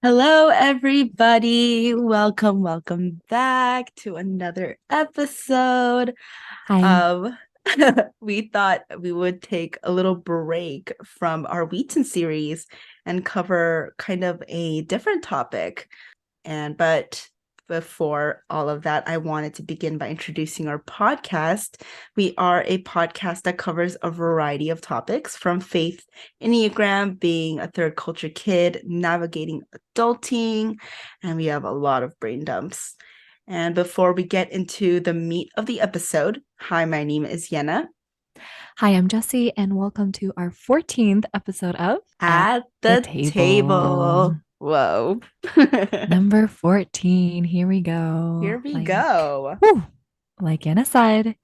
Hello, everybody. Welcome back to another episode Hi. of we thought we would take a little break from our Wheaton series and cover kind of a different topic. But before all of that, I wanted to begin by introducing our podcast. We are a podcast that covers a variety of topics from faith, enneagram, being a third culture kid, navigating adulting, and we have a lot of brain dumps. And before we get into the meat of the episode, hi, my name is Yehna. Hi, I'm Jessie, and welcome to our 14th episode of At At the the Table. table. Whoa. Number 14. Here we go. Here we go. Whew, like Anna said,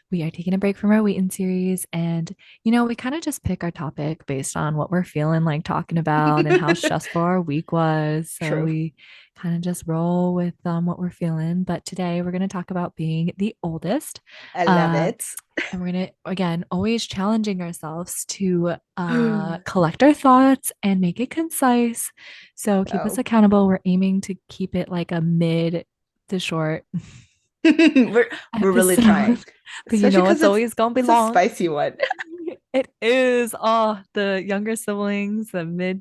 we are taking a break from our Wheaton series. And, we kind of just pick our topic based on what we're feeling like talking about and how stressful our week was. So True. we kind of just roll with what we're feeling. But today we're going to talk about being the oldest. I love Uh, it. and we're going to, again, always challenging ourselves to collect our thoughts and make it concise. So keep us Oh. accountable. We're aiming to keep it like a mid to short we're we're really trying. episode, but Especially because it's it's always gonna be it's a long. spicy one. It is. Oh, the younger siblings, the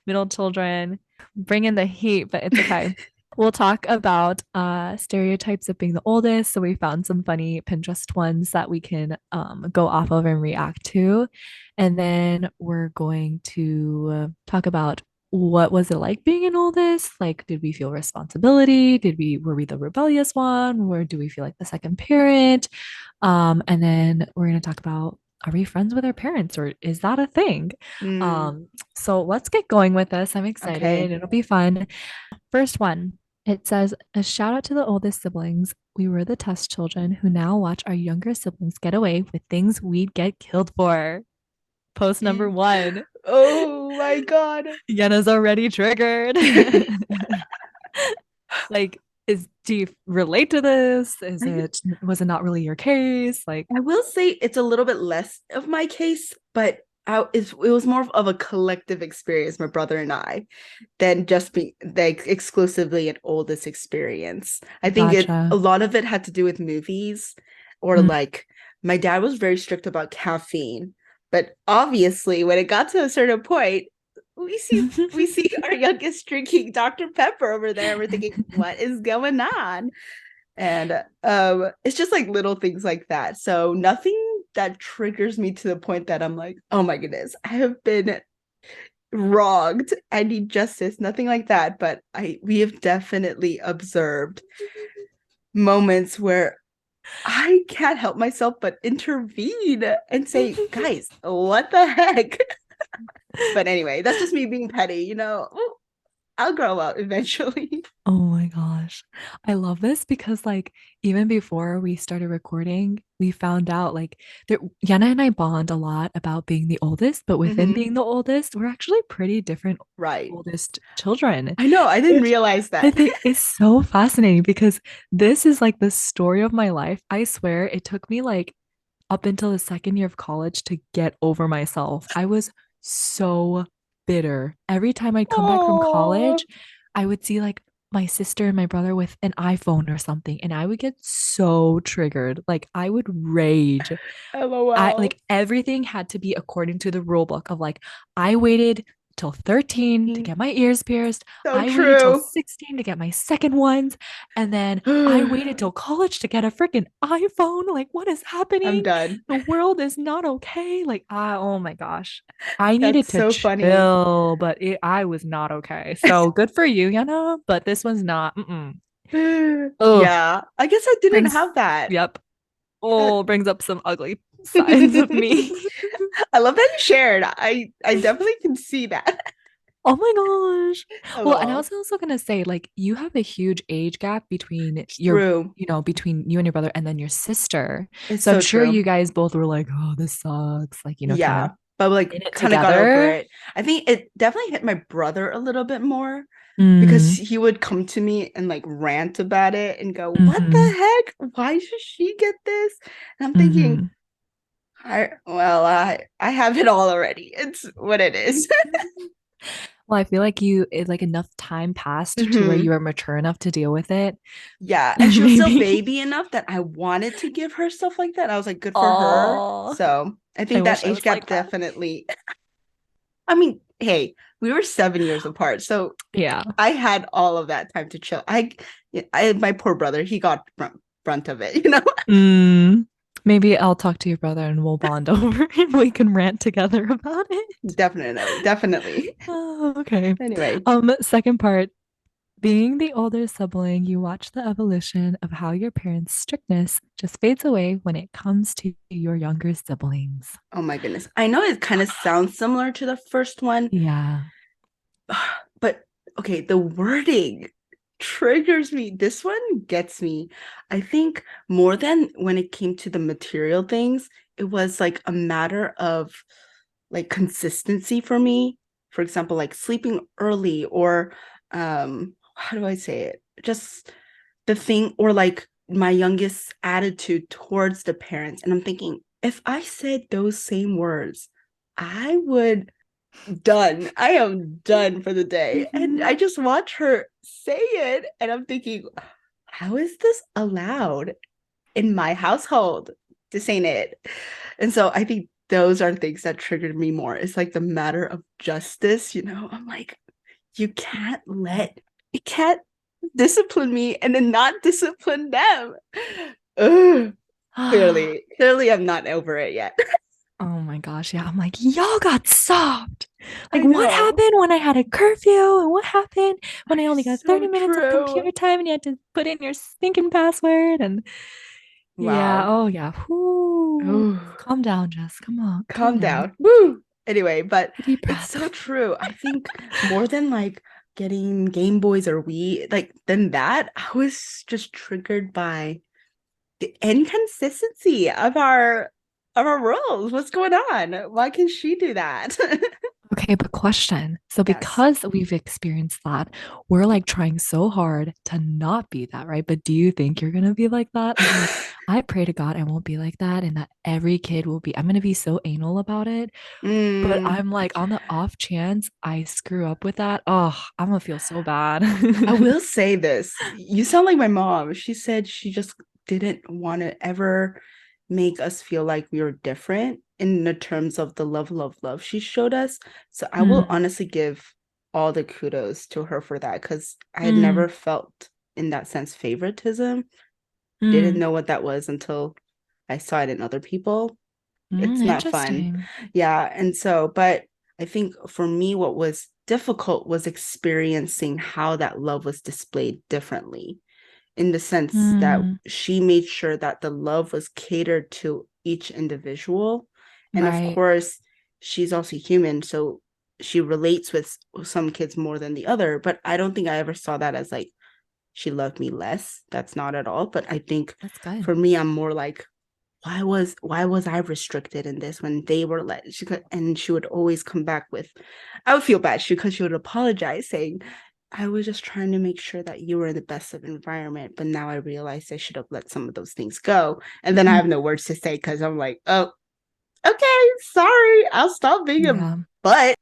middle children, bring in the heat, but it's okay. We'll talk about stereotypes of being the oldest. So we found some funny Pinterest ones that we can go off of and react to. And then we're going to talk about what was it like being an oldest? Like, did we feel responsibility? Were we the rebellious one? Or do we feel like the second parent? And then we're going to talk about, are we friends with our parents or is that a thing? Mm, So let's get going with this. I'm excited. okay. It'll be fun. First one, it says, a shout out to the oldest siblings. We were the test children who now watch our younger siblings get away with things we'd get killed for. Post number one. Oh my God. Yenna's already triggered. Like, do you relate to this? I, Was it not really your case? Like, I will say it's a little bit less of my case, but it was more of a collective experience, my brother and I, than just be like exclusively an oldest experience. I think a gotcha. lot of it had to do with movies or Mm. like my dad was very strict about caffeine. But obviously when it got to a certain point, we see our youngest drinking Dr. Pepper over there. We're thinking, what is going on? And it's just like little things like that. So nothing that triggers me to the point that I'm like, oh my goodness, I have been wronged. I need justice. Nothing like that. But I we have definitely observed moments where I can't help myself but intervene and say, guys, what the heck? But anyway, that's just me being petty. I'll grow up eventually. Oh my gosh. I love this because like even before we started recording, we found out like Yana and I bond a lot about being the oldest, but within Mm-hmm. being the oldest, we're actually pretty different Right. oldest children, I know. I didn't which realize I that. think is so fascinating because this is like the story of my life. I swear it took me like up until the second year of college to get over myself. I was so bitter. Every time I'd come back from Oh, college, I would see like my sister and my brother with an iPhone or something, and I would get so triggered. Like I would rage. I LOL. like everything had to be according to the rule book of like I waited till 13 to get my ears pierced. So I waited till true. 16 to get my second ones. And then I waited till college to get a freaking iPhone. Like, what is I'm happening? done. The world is not okay. Like, oh my gosh. I That's needed to so funny. chill, but I was not okay. So good for you, Yana, but this was not. Oh, Yeah, I guess I didn't brings, have that. yep. Uh, Oh, brings up some ugly sides of me. I love that you shared. I definitely can see that. Oh my gosh. Well, and I LOL. was also gonna say, like, you have a huge age gap between True. between you and your brother and then your sister. It's So I'm so sure true. you guys both were like, oh, this sucks. Like, kind Yeah, of but like in it kind of got over together. it. I think it definitely hit my brother a little bit more because Mm, he would come to me and like rant about it and go, "What mm-hmm, the heck? Why should she get this?" And I'm thinking, mm-hmm. I have it all already. It's what it is. Well, I feel like like enough time passed to where Hmm. you were mature enough to deal with it. Yeah, and she was still Maybe. baby enough that I wanted to give her stuff like that. I was like, good for her. Oh, So I I think that wish I age was gap like that. definitely. I mean, hey, we were 7 years apart, so Yeah. I had all of that time to chill. My poor brother, he got brunt of it, you know. Mm, maybe I'll talk to your brother and we'll bond over and we can rant together about it. Definitely, definitely. Oh, okay. Anyway, Second part, being the older sibling, you watch the evolution of how your parents' strictness just fades away when it comes to your younger siblings. oh my goodness, I know it kind of sounds similar to the first one, Yeah. but okay, the wording triggers me. This one gets me. I think more than when it came to the material things, it was like a matter of like consistency for me. For example, like sleeping early or how do I say it? Just the thing or like my youngest attitude towards the parents. And I'm thinking, if I said those same words, I would done. I am done for the day. And Mhm. I just watch her say it and I'm thinking, how is this allowed in my household? This ain't it. And so I think those are things that triggered me more. It's like the matter of justice, you know. I'm like, you can't discipline me and then not discipline them. Ugh. Clearly I'm not over it yet. Oh my gosh. Yeah. I'm like, y'all got soft. Like, I what know. happened when I had a curfew? And what happened when I only got So 30 minutes of true. computer time and you had to put in your stinking password? And yeah. Wow. Oh, yeah. Whoo. Ooh. Calm down, Jess. Come on. Calm Calm down. down. Woo. Anyway, but Take a deep it's breath. so true. I think more than like getting Game Boys or Wii, like than that, I was just triggered by the inconsistency of our roles. What's going on? Why can she do that? Okay, but question. So, Yes. because we've experienced that, we're like trying so hard to not be that, right? But do you think you're going to be like that? I'm like, I pray to God I won't be like that and that every kid will be. I'm going to be so anal about it. But Mm, I'm like, on the off chance I screw up with that, oh, I'm going to feel so bad. I will say this. You sound like my mom. She said she just didn't want to ever make us feel like we were different in the terms of the level of love she showed us. So I will Mm, honestly give all the kudos to her for that because I had never mm, felt in that sense favoritism. Didn't mm, know what that was until I saw it in other people. It's not fun. interesting. Yeah. And so, but I think for me, what was difficult was experiencing how that love was displayed differently in the sense that Mm, she made sure that the love was catered to each individual. And of right. course, she's also human. So she relates with some kids more than the other. But I don't think I ever saw that as like she loved me less. That's not at all. But I think That's good. for me, I'm more like, why was I restricted in this when they were and she would always come back with I would feel bad because she would apologize saying I was just trying to make sure that you were in the best of environment, but now I realized I should have let some of those things go. And then I have Mm, no words to say because I'm like, oh, okay, sorry, I'll stop being a yeah. butt.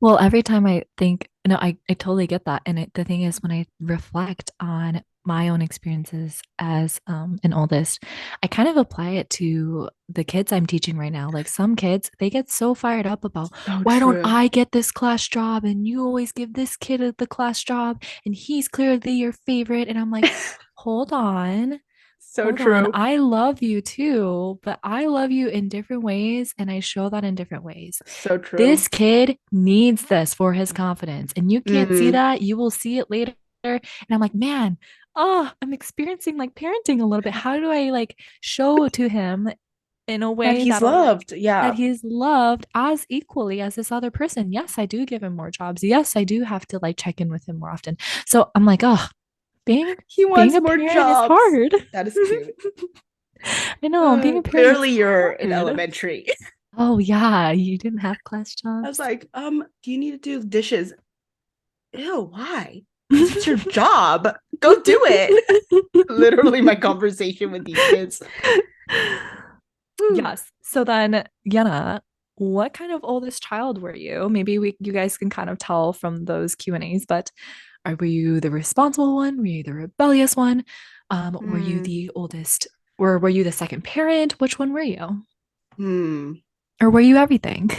Well, every time I think, no, I totally get that. And the thing is, when I reflect on my own experiences as an oldest, I kind of apply it to the kids I'm teaching right now. Like some kids, they get so fired up about, So why don't true. I get this class job? And you always give this kid the class job, and he's clearly your favorite. And I'm like, hold on. So Hold on. true. I love you too, but I love you in different ways, and I show that in different ways. So true. This kid needs this for his confidence, and you can't see Mm, that. You will see it later. And I'm like, man, oh, I'm experiencing like parenting a little bit. How do I like show to him in a that way he's that'll like loved. Yeah. that he's loved as equally as this other person? Yes, I do give him more jobs. Yes, I do have to like check in with him more often. So I'm like, oh, being He being wants a more parent is jobs. hard. That is cute. I know being a parent is Clearly you're in hard. elementary. Oh yeah, you didn't have class I was jobs. like, do you need to do dishes? Ew, why? Because it's your job. Go do it. Literally my conversation with these kids. Whew. Yes. So then, Yenna, what kind of oldest child were you? Maybe you guys can kind of tell from those Q&As, but were you the responsible one? Were you the rebellious one? Were you Hmm. the oldest, or were you the second parent? Which one were you? Hmm. Or were you everything?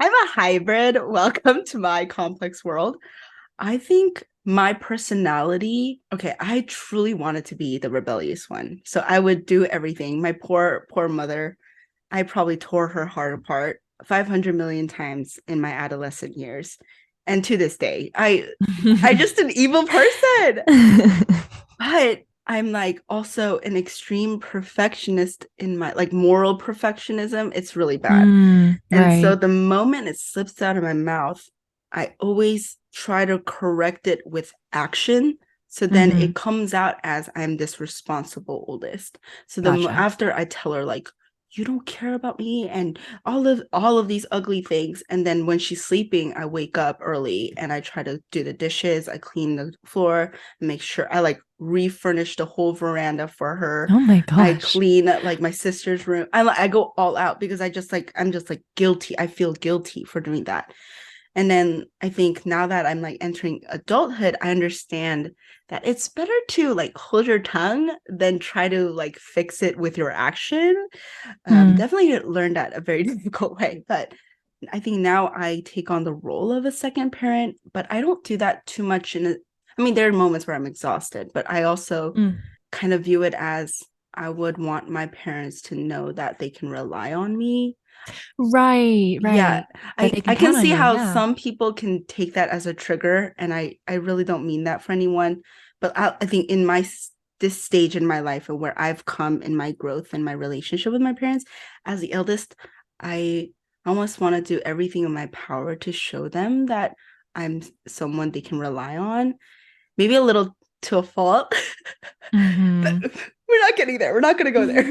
I'm a hybrid. Welcome to my complex world. I think my personality, okay, I truly wanted to be the rebellious one. So I would do everything. My poor mother, I probably tore her heart apart 500 million times in my adolescent years. And to this day, I just an evil person. But I'm like also an extreme perfectionist in my like moral perfectionism. It's really bad. And so Right. the moment it slips out of my mouth, I always try to correct it with action. So then Hmm. it comes out as I'm this responsible oldest. So Gotcha. after I tell her like, you don't care about me and all of these ugly things, and then when she's sleeping, I wake up early and I try to do the dishes, I clean the floor, make sure I like refurnish the whole veranda for her. Oh my I gosh. clean like my sister's room. I go all out because I'm just like guilty. I feel guilty for doing that. And then I think now that I'm like entering adulthood, I understand that it's better to like hold your tongue than try to like fix it with your action. Mm, Definitely learned that a very difficult way, but I think now I take on the role of a second parent, but I don't do that too much I mean, there are moments where I'm exhausted, but I also mm. kind of view it as I would want my parents to know that they can rely on me. Right, Yeah, right. That they can I can count on see you. how Yeah. some people can take that as a trigger, and I really don't mean that for anyone. But I think in this stage in my life and where I've come in my growth and my relationship with my parents, as the eldest, I almost want to do everything in my power to show them that I'm someone they can rely on. Maybe a little to a fault. But Hmm. we're not getting there. We're not going to go there.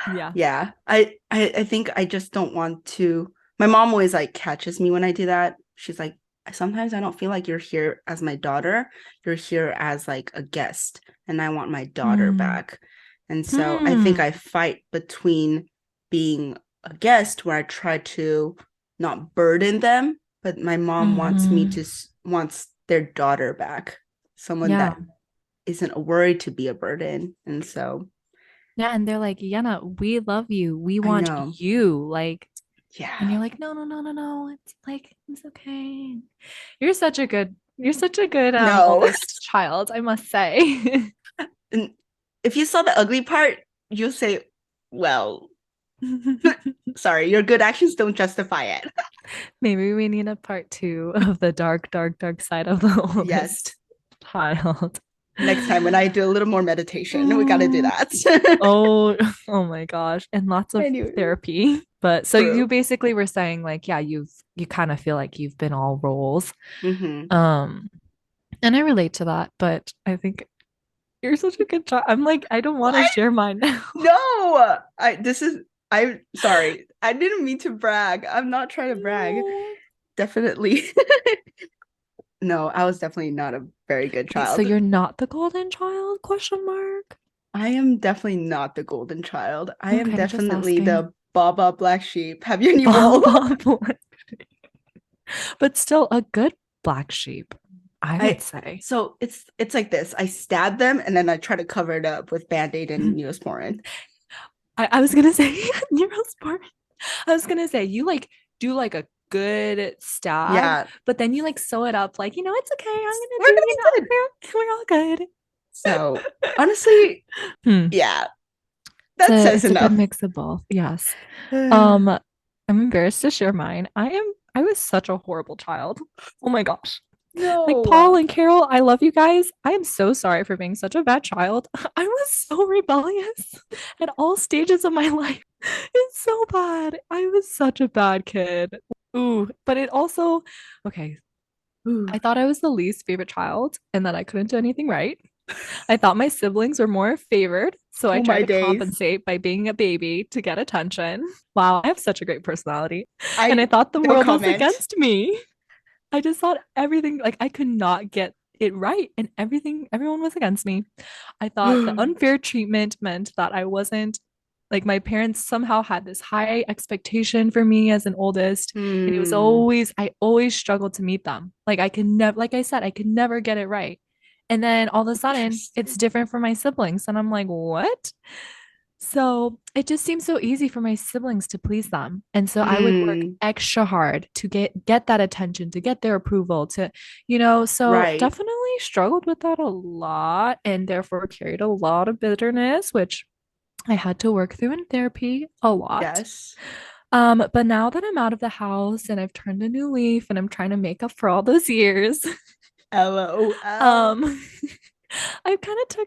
Yeah. Yeah, I think I just don't want to. My mom always like catches me when I do that. She's like, sometimes I don't feel like you're here as my daughter. You're here as like a guest, and I want my daughter Hmm. back. And so I think Hmm. I fight between being a guest where I try to not burden them, but my mom wants me Hmm. to wants their daughter back, someone Yeah. that isn't worried to be a burden. And so Yeah. And they're like, Yenna, we love you. We I want know. you. Like, and Yeah. you're like, no, no, no, no, no. It's like, it's okay. You're such a good No. oldest child, I must say. And if you saw the ugly part, you'll say, well, sorry, your good actions don't justify it. Maybe we need a part two of the dark, dark, dark side of the Yes. oldest child. Next time when I do a little more meditation, we got to do Mm. that. Oh, oh my gosh. And lots of Anyway, therapy. But so you true. basically were saying like, yeah, you kind of feel like you've been all roles. Hmm. Um, and I relate to that, but I think you're such a good child. I'm like, I don't want to What? share mine now. No. I'm sorry. I didn't mean to brag. I'm not trying to brag. No. Definitely. No, I was definitely not a very good Wait, so child. you're not the golden child? Question mark. I am definitely not the golden child. I am Okay, just definitely asking. the Baba black sheep. Have you any wool? Baba Boy. But still a good black sheep, I would I say. so it's like this. I stab them and then I try to cover it up with Band-Aid and Neosporin. I was gonna say Neurosport. I was gonna say you like do like a good stab, Yeah, but then you like sew it up like, it's okay. I'm gonna we're do, gonna be good. we're all good. So honestly, Hmm. yeah, It's that says a good enough. mix of both. Yes. Um, I'm embarrassed to share mine. I was such a horrible child. Oh my gosh. Like Paul No. and Carol, I love you guys. I am so sorry for being such a bad child. I was so rebellious at all stages of my life. It's so bad. I was such a bad kid. Ooh, but it also, okay, Ooh. I thought I was the least favorite child and that I couldn't do anything right. I thought my siblings were more favored, so I Oh tried my to days. compensate by being a baby to get attention. Wow, I have such a great personality. And I I thought the no world was comment. against me. I just thought everything, like I could not get it right, and everyone was against me. I thought the unfair treatment meant that I wasn't Like my parents somehow had this high expectation for me as an oldest, and it was Mm, always I always struggled to meet them. Like I could never, like I said, I could never get it right. And then all of a sudden, it's interesting. different for my siblings, and I'm like, what? So it just seems so easy for my siblings to please them. And so I would work Mm, extra hard to get that attention, to get their approval, so right. definitely struggled with that a lot and therefore carried a lot of bitterness, which I had to work through in therapy a lot. Yes. But now that I'm out of the house and I've turned a new leaf and I'm trying to make up for all those years, LOL. um, I've kind of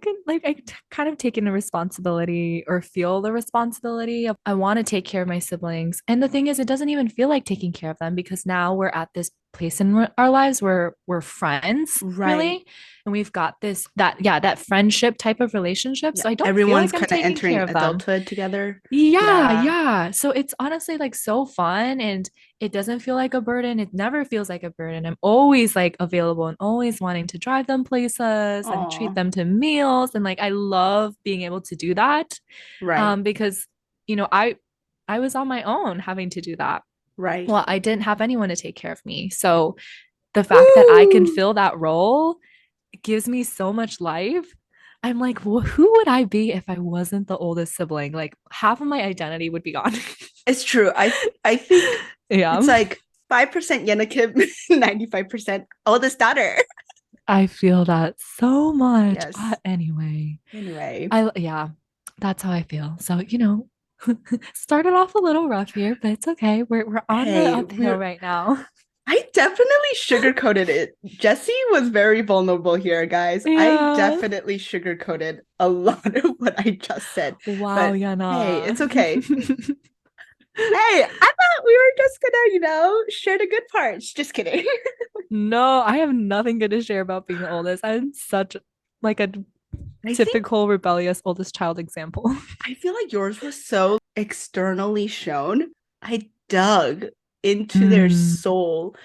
kind of taken the responsibility or feel the responsibility of I want to take care of my siblings. And the thing is, it doesn't even feel like taking care of them because now we're at this place in our lives where we're friends, Right. really. And we've got that friendship type of relationship. Yeah. So I don't feel Everyone's like I'm kind of taking care entering of them. adulthood together. Yeah, Yeah. yeah. So it's honestly like so fun and it doesn't feel like a burden. It never feels like a burden. I'm always like available and always wanting to drive them places and treat Oh, them to meals. And like I love being able to do that. right. Because I was on my own having to do that. Right. Well, I didn't have anyone to take care of me. So the fact that I can Woo! fill that role gives me so much life. I'm like, well, who would I be if I wasn't the oldest sibling? Like half of my identity would be gone. It's true. I think Yeah. it's like 5% yehna Kim, 95% oldest daughter. I feel that so much. Yes. Anyway, Anyway. yeah, that's how I feel. So, started off a little rough here, but it's okay. We're on the Hey, uphill we're right now. I definitely sugarcoated it. Jessie was very vulnerable here, guys. I Yeah. definitely sugarcoated a lot of what I just said. Wow, But hey, Yana. it's okay. Hey, I thought we were just gonna, share the good parts. Just kidding. No, I have nothing good to share about being the oldest. I'm such like a I think typical rebellious oldest child example. I feel like yours were so externally shown. I dug into their Mm. soul.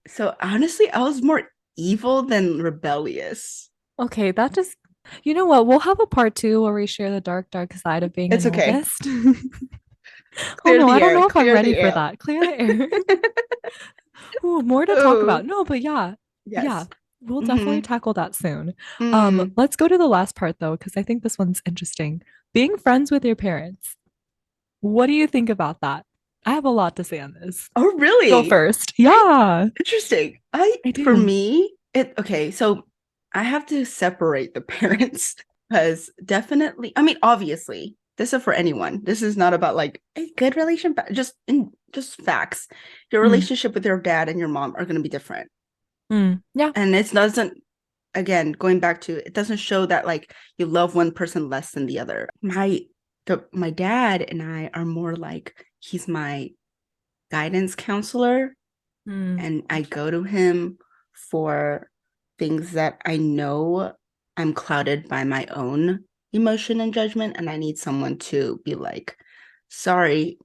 So honestly, I was more evil than rebellious. Okay, that just, you know what? We'll have a part two where we share the dark, dark side of being It's an okay. oldest. Oh Clear no, I the don't air. know if I'm Clear ready the for air. that. Clear the air. Ooh, more to talk Oh, about. No, but yeah, yeah, yes. we'll definitely Mm-hmm. tackle that soon. Mm. Let's go to the last part though, because I think this one's interesting. Being friends with your parents. What do you think about that? I have a lot to say on this. Oh, Go really? first. I Yeah, interesting. I For do. me, it okay, so I have to separate the parents because definitely, I mean, obviously, this is for anyone. This is not about like a good relation, but just facts. Your Mm, relationship with your dad and your mom are going to be different. yeah. And it doesn't, again, going back to it doesn't show that like you love one person less than the other. My dad and I are more like he's my guidance counselor, Mm, and I go to him for things that I know I'm clouded by my own emotion and judgment, and I need someone to be like, sorry,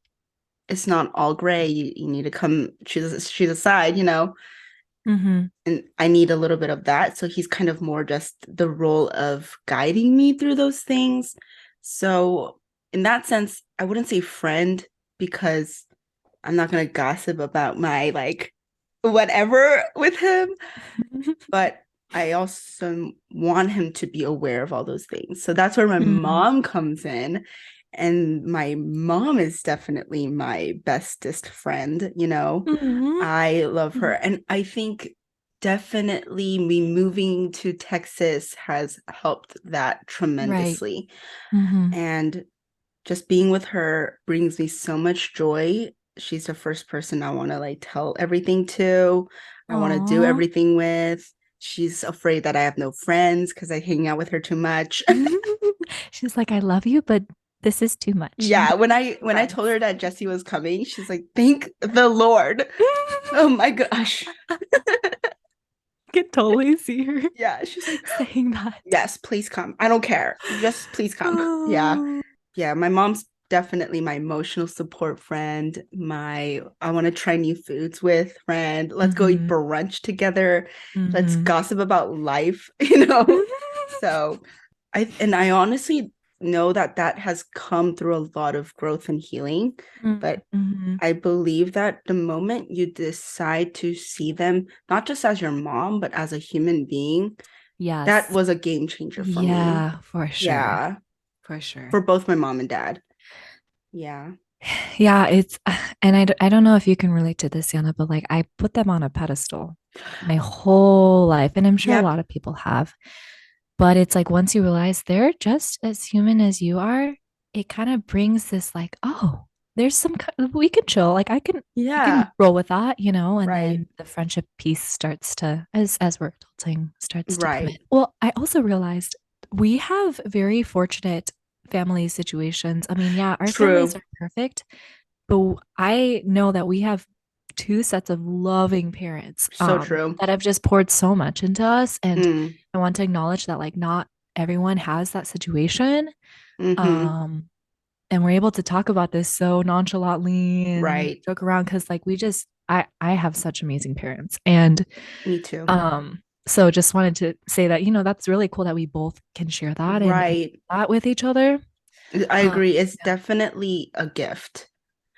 it's not all gray. You need to come choose a side, mm-hmm. and I need a little bit of that. So he's kind of more just the role of guiding me through those things. So in that sense, I wouldn't say friend because I'm not gonna gossip about my like whatever with him, but I also want him to be aware of all those things. So that's where my Mm, mom comes in. And my mom is definitely my bestest friend, mm, I love her. And I think definitely me moving to Texas has helped that right. tremendously. Mm-hmm. And just being with her brings me so much joy. She's the first person I want to like tell everything to. I want to do Aw. everything with. She's afraid that I have no friends because I hang out with her too much. She's like, I love you, but this is too much. Yeah, when I told Friends. her that Jessie was coming, she's like, "Thank the Lord." Oh my gosh. Can totally see her Yeah, she's like, saying that. "Yes, please come. I don't care. Just please come." Yeah. Oh. Yeah, my mom's definitely my emotional support friend, my I want to try new foods with friend. Let's go eat Mm-hmm. brunch together. Let's Mm-hmm. gossip about life, So I honestly know that that has come through a lot of growth and healing. But Mm-hmm. I believe that the moment you decide to see them, not just as your mom, but as a human being, that Yes. was a game changer for me. Yeah, for sure. Yeah, For sure. for both my mom and dad. Yeah. Yeah, it's and I don't know if you can relate to this, Yana, but like I put them on a pedestal my whole life, and I'm sure a Yep. lot of people have. But it's like once you realize they're just as human as you are, it kind of brings this like, oh, there's some we can chill. Like I can Yeah. roll with that, you know, and Right. then the friendship piece starts to as we're adulting starts to come in. Right. Well, I also realized we have very fortunate family situations. I mean, yeah, our families True. are perfect, but I know that we have two sets of loving parents So true. that have just poured so much into us. And Mm. I want to acknowledge that like not everyone has that situation. Mm-hmm. Um, and we're able to talk about this so nonchalantly and Right. joke around because like we just I have such amazing parents. And Me too. so just wanted to say that, you know, that's really cool that we both can share that and Right. that with each other. I Um, agree. It's yeah. definitely a gift.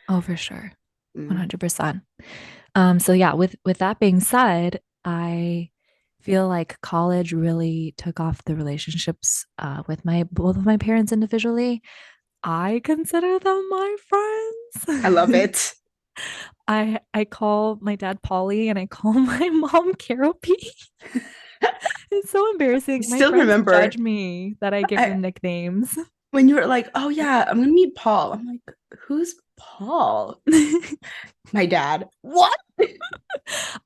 Oh, for sure. Mm. 100%. So yeah, with that being said, I feel like college really took off the relationships with my both of my parents individually. I consider them my I love friends. it. I call my dad Polly and I call my mom Carol P. It's so I embarrassing. My still friends remember judge me that I give I them nicknames. when you were like, "Oh yeah, I'm gonna meet Paul." I'm like, "Who's Paul?" My dad. What?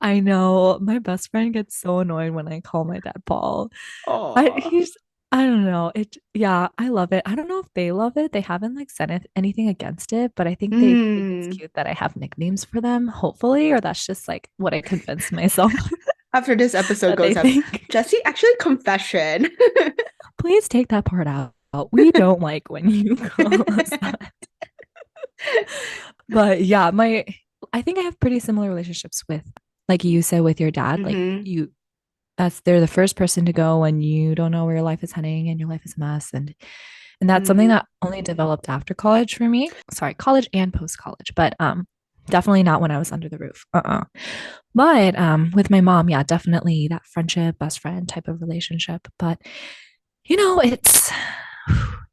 I know my best friend gets so annoyed when I call my dad Paul. Oh. He's I don't know. Yeah, I love it. I don't know if they love it. They haven't like said anything against it, but I think they think it's Mm. cute that I have nicknames for them, hopefully, or that's just like what I convinced myself After this episode that they goes up, think. Jessie, actually confession. Please take that part out. We don't like when you call us that. But yeah, my I think I have pretty similar relationships with like you said with your dad. Like Mm-hmm. they're the first person to go when you don't know where your life is heading and your life is a mess. And that's something Mm-hmm. that only developed after college for me. Sorry, college and post college, but definitely not when I was under the roof. But with my mom, yeah, definitely that friendship, best friend type of relationship. But you know,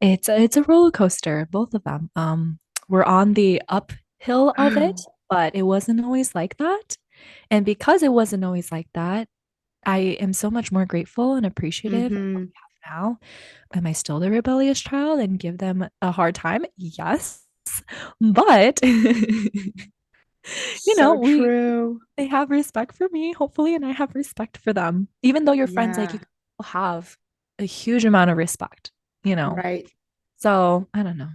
it's a roller coaster, both of them. We're on the uphill of it, but it wasn't always like that. And because it wasn't always like that, I am so much more grateful and appreciative of what Mm-hmm. we have now. Am I still the rebellious child and give them a hard time? Yes. But you know, So we true. they have respect for me, hopefully, and I have respect for them. Even though you're friends, like you Yeah. have a huge amount of respect, you know. Right. So I don't know.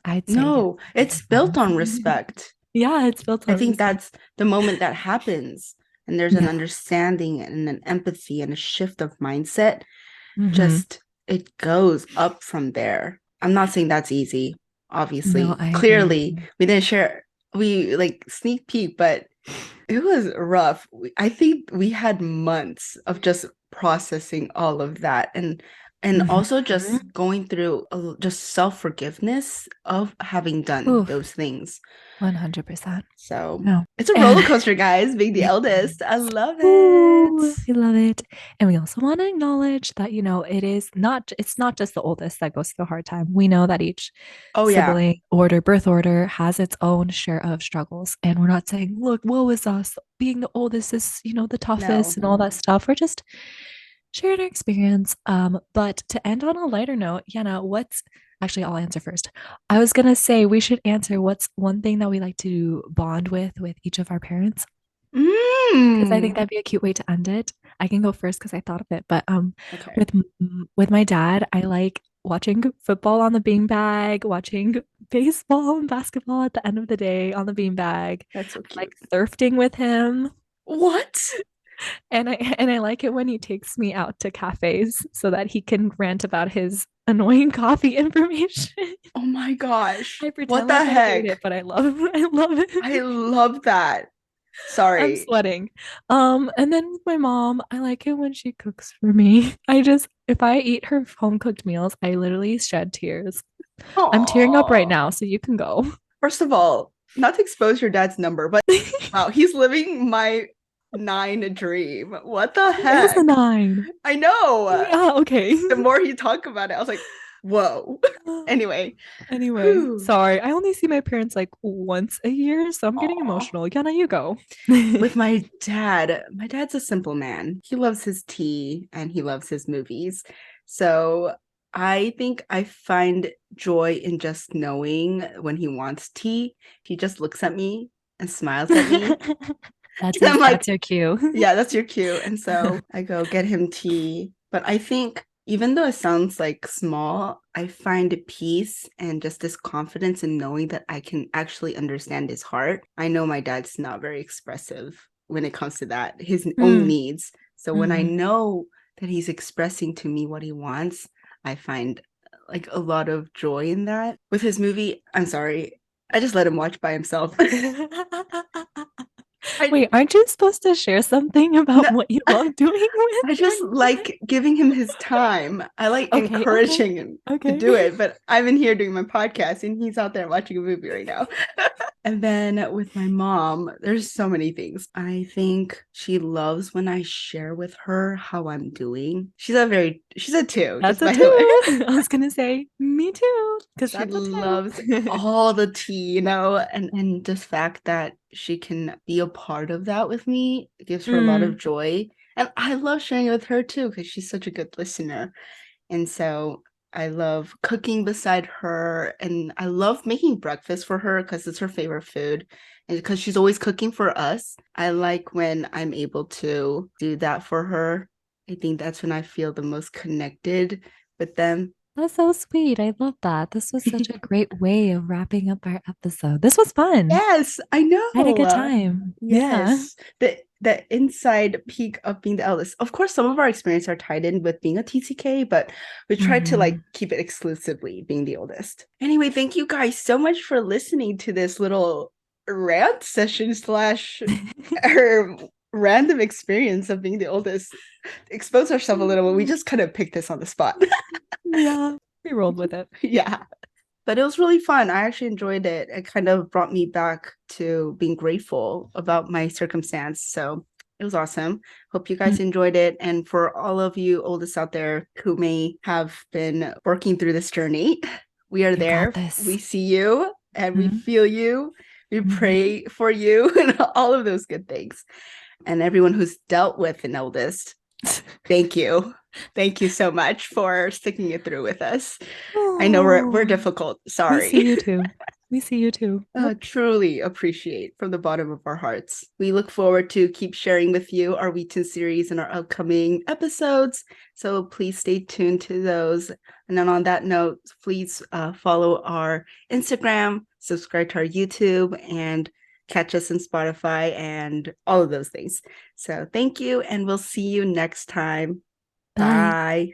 I'd say yes, No, they're it's my built friends. on respect. Yeah, it's built I on think respect. that's the moment that happens. And there's an Yeah. understanding and an empathy and a shift of mindset. Hmm. Just it goes up from there. I'm not saying that's easy. No, Obviously, I clearly, agree. we didn't share, we like sneak peek, but it was rough. I think we had months of just processing all of that and also Hmm. just going through just self-forgiveness of having done Oof, those things. 100%. So No. it's a roller And coaster, guys, being the it eldest. I is. love it. Ooh, we love it. And we also want to acknowledge that, you know, it's not just the oldest that goes through a hard time. We know that each Oh yeah. sibling birth order has its own share of struggles. And we're not saying, look, woe is us. Being the oldest is, you know, the toughest No. and all that stuff. We're just sharing our experience. But to end on a lighter note, Yana, what's actually I'll answer first. I was gonna say we should answer what's one thing that we like to bond with each of our parents because I think Mm. that'd be a cute way to end it. I can go first because I thought of it, but Okay. with with my dad, I like watching football on the beanbag, watching baseball and basketball at the end of the day on the beanbag. That's so I cute. like thrifting with him, What? and I like it when he takes me out to cafes so that he can rant about his annoying coffee information. Oh my gosh. I What pretend the like I hate heck? it, but I love I love it. I love that. I'm Sorry. sweating. And then with my mom, I like it when she cooks for me. If I eat her home cooked meals, I literally shed tears. I'm tearing up right Aww. now, so you can go. First of all, not to expose your dad's number, but wow, he's living my 9 dream. What the It was a heck? 9. I know. Yeah, okay. The more you talk about it, I was like, whoa. Anyway, Anyway, whew. sorry. I only see my parents like once a year, so I'm getting Aw. emotional. Yana, you go. With my dad's a simple man. He loves his tea and he loves his movies. So I think I find joy in just knowing when he wants tea. He just looks at me and smiles at me. And I'm like, That's your cue. yeah, that's your cue. And so I go get him tea. But I think even though it sounds like small, I find peace and just this confidence in knowing that I can actually understand his heart. I know my dad's not very expressive when it comes to that, his own Mm, needs. So when I mhm. know that he's expressing to me what he wants, I find like a lot of joy in that. With his movie, I'm sorry, I just let him watch by himself. I Wait, aren't you supposed to share something about no, what you love doing with I just your like giving him his time. I like Okay, okay, encouraging him to okay. do it, but I'm in here doing my podcast and he's out there watching a movie right now. And then with my mom, there's so many things. I think she loves when I share with her how I'm doing. She's a 2, That's just a by the way. two. I was gonna say me too, because She that's a two. loves all the tea, and the fact that she can be a part of that with me gives her a lot of Mm, joy. And I love sharing it with her too, because she's such a good listener. And so I love cooking beside her, and I love making breakfast for her because it's her favorite food. And because she's always cooking for us, I like when I'm able to do that for her. I think that's when I feel the most connected with them. that's so sweet. I love that. This was such a great way of wrapping up our episode. This was fun. Yes, I I had a know. good time. Yeah. Yes, the inside peak of being the eldest. Of course, some of our experience are tied in with being a TCK, but we tried to like Mhm. keep it exclusively being the oldest. Anyway, thank you guys so much for listening to this little rant session slash or random experience of being the oldest. Expose ourselves a little, but we just kind of picked this on the spot. Yeah, we rolled with it. Yeah. But it was really fun. I actually enjoyed it. It kind of brought me back to being grateful about my circumstance. So it was awesome. Hope you guys Mm, enjoyed it. And for all of you oldest out there who may have been working through this journey, we are you got there. this. We see you and we Mhm. feel you. We Mhm. pray for you and all of those good things. And everyone who's dealt with an eldest, thank you. Thank you so much for sticking it through with us. I know we're Oh, difficult. we see Sorry. you too. We see you too. Yep. Truly appreciate from the bottom of our hearts. We look forward to keep sharing with you our Wheaton series and our upcoming episodes. So please stay tuned to those. And then on that note, please follow our Instagram, subscribe to our YouTube, and catch us in Spotify and all of those things. So thank you, and we'll see you next time. Bye. Bye.